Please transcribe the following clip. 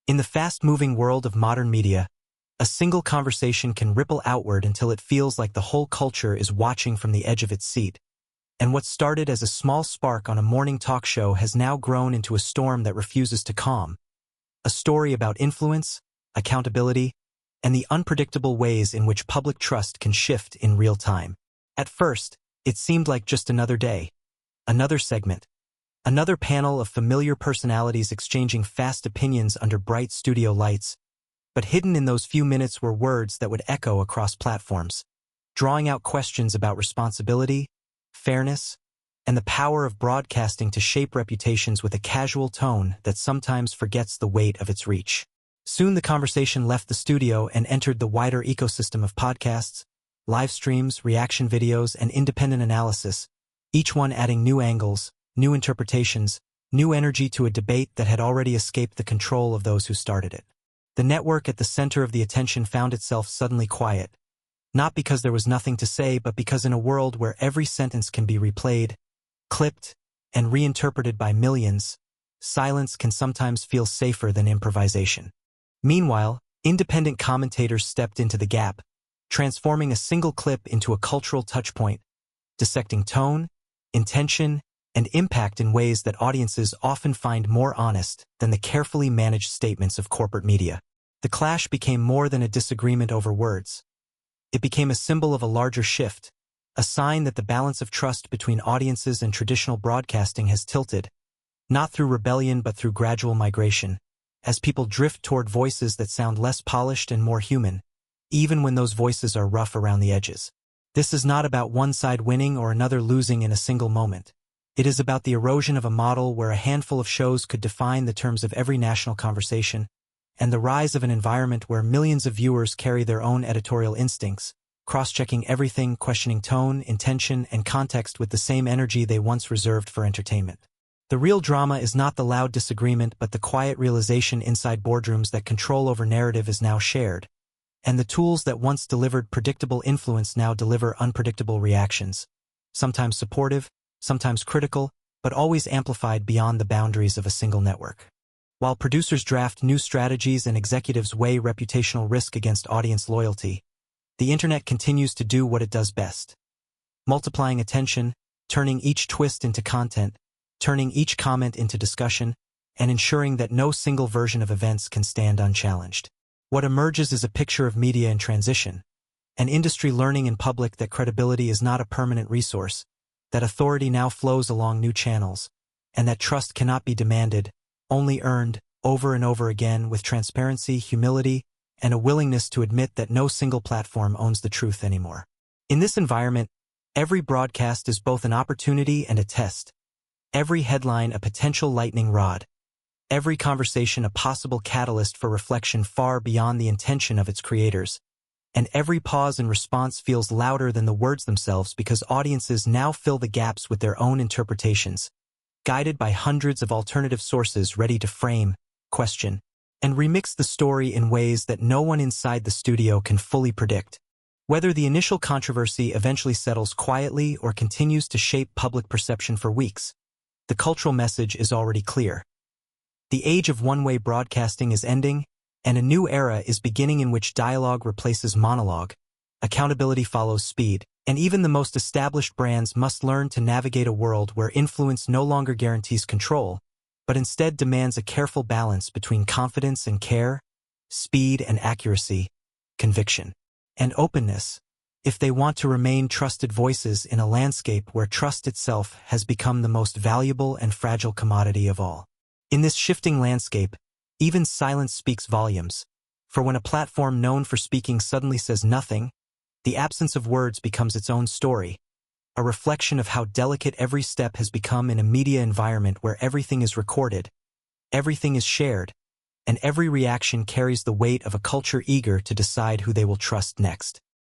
In the fast-moving world of modern media, a single conversation can ripple outward until it feels like the whole culture is watching from the edge of its seat. And what started as a small spark on a morning talk show has now grown into a storm that refuses to calm. A story about influence, accountability, and the unpredictable ways in which public trust can shift in real time. At first, it seemed like just another day, another segment, another panel of familiar personalities exchanging fast opinions under bright studio lights. But hidden in those few minutes were words that would echo across platforms, drawing out questions about responsibility, fairness, and the power of broadcasting to shape reputations with a casual tone that sometimes forgets the weight of its reach. Soon the conversation left the studio and entered the wider ecosystem of podcasts, live streams, reaction videos, and independent analysis, each one adding new angles, new interpretations, new energy to a debate that had already escaped the control of those who started it. The network at the center of the attention found itself suddenly quiet, not because there was nothing to say, but because in a world where every sentence can be replayed, clipped, and reinterpreted by millions, silence can sometimes feel safer than improvisation. Meanwhile, independent commentators stepped into the gap, transforming a single clip into a cultural touchpoint, dissecting tone, intention, and impact in ways that audiences often find more honest than the carefully managed statements of corporate media. The clash became more than a disagreement over words. It became a symbol of a larger shift, a sign that the balance of trust between audiences and traditional broadcasting has tilted, not through rebellion but through gradual migration, as people drift toward voices that sound less polished and more human, even when those voices are rough around the edges. This is not about one side winning or another losing in a single moment. It is about the erosion of a model where a handful of shows could define the terms of every national conversation, and the rise of an environment where millions of viewers carry their own editorial instincts, cross-checking everything, questioning tone, intention, and context with the same energy they once reserved for entertainment. The real drama is not the loud disagreement but the quiet realization inside boardrooms that control over narrative is now shared, and the tools that once delivered predictable influence now deliver unpredictable reactions, sometimes supportive, sometimes critical, but always amplified beyond the boundaries of a single network. While producers draft new strategies and executives weigh reputational risk against audience loyalty, the internet continues to do what it does best: multiplying attention, turning each twist into content, turning each comment into discussion, and ensuring that no single version of events can stand unchallenged. What emerges is a picture of media in transition, an industry learning in public that credibility is not a permanent resource, that authority now flows along new channels, and that trust cannot be demanded, only earned, over and over again with transparency, humility, and a willingness to admit that no single platform owns the truth anymore. In this environment, every broadcast is both an opportunity and a test, every headline a potential lightning rod, every conversation a possible catalyst for reflection far beyond the intention of its creators, and every pause and response feels louder than the words themselves because audiences now fill the gaps with their own interpretations, guided by hundreds of alternative sources ready to frame, question, and remix the story in ways that no one inside the studio can fully predict. Whether the initial controversy eventually settles quietly or continues to shape public perception for weeks, the cultural message is already clear. The age of one-way broadcasting is ending, and a new era is beginning in which dialogue replaces monologue, accountability follows speed, and even the most established brands must learn to navigate a world where influence no longer guarantees control, but instead demands a careful balance between confidence and care, speed and accuracy, conviction and openness, if they want to remain trusted voices in a landscape where trust itself has become the most valuable and fragile commodity of all. In this shifting landscape, even silence speaks volumes, for when a platform known for speaking suddenly says nothing, the absence of words becomes its own story, a reflection of how delicate every step has become in a media environment where everything is recorded, everything is shared, and every reaction carries the weight of a culture eager to decide who they will trust next.